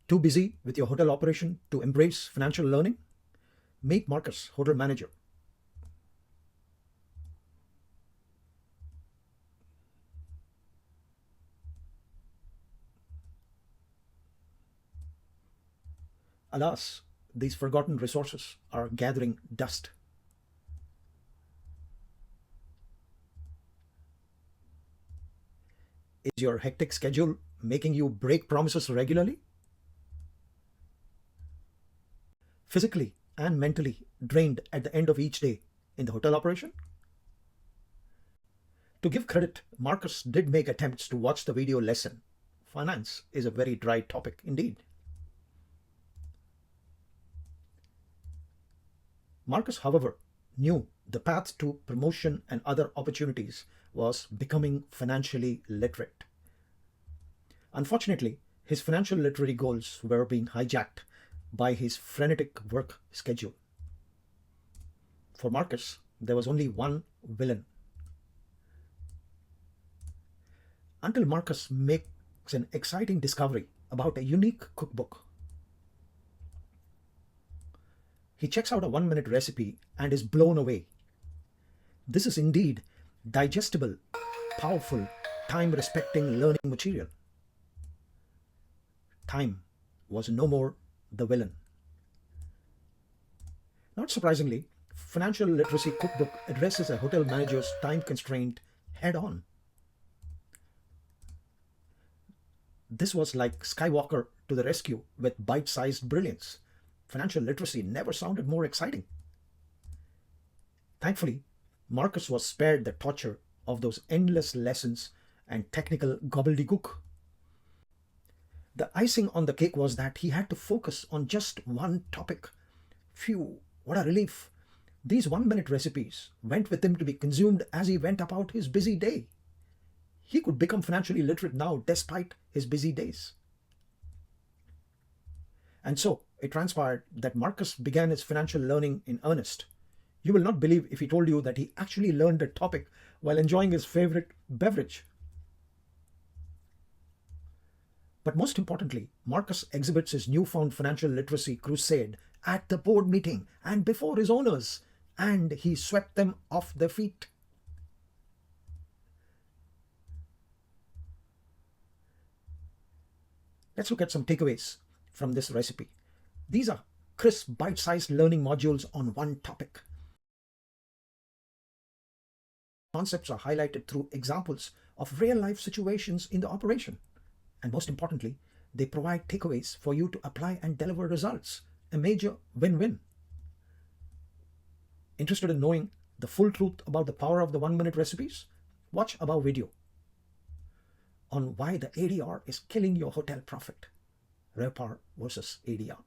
Too busy with your hotel operation to embrace financial learning? Meet Marcus, hotel manager. Alas, these forgotten resources are gathering dust. Is your hectic schedule making you break promises regularly? Physically and mentally drained at the end of each day in the hotel operation? To give credit, Marcus did make attempts to watch the video lesson. Finance is a very dry topic indeed. Marcus, however, knew the path to promotion and other opportunities was becoming financially literate. Unfortunately, his financial literacy goals were being hijacked by his frenetic work schedule. For Marcus, there was only one villain. Until Marcus makes an exciting discovery about a unique cookbook. He checks out a 1-minute recipe and is blown away. This is indeed digestible, powerful, time-respecting learning material. Time was no more the villain. Not surprisingly, Financial Literacy Cookbook addresses a hotel manager's time constraint head-on. This was like Skywalker to the rescue with bite-sized brilliance. Financial literacy never sounded more exciting. Thankfully, Marcus was spared the torture of those endless lessons and technical gobbledygook. The icing on the cake was that he had to focus on just one topic. Phew, what a relief. These 1-minute recipes went with him to be consumed as he went about his busy day. He could become financially literate now despite his busy days. And so it transpired that Marcus began his financial learning in earnest. You will not believe if he told you that he actually learned the topic while enjoying his favorite beverage. But most importantly, Marcus exhibits his newfound financial literacy crusade at the board meeting and before his owners, and he swept them off their feet. Let's look at some takeaways from this recipe. These are crisp, bite-sized learning modules on one topic. Concepts are highlighted through examples of real-life situations in the operation. And most importantly, they provide takeaways for you to apply and deliver results. A major win-win. Interested in knowing the full truth about the power of the 1-minute recipes? Watch above video on why the ADR is killing your hotel profit. RevPAR versus ADR.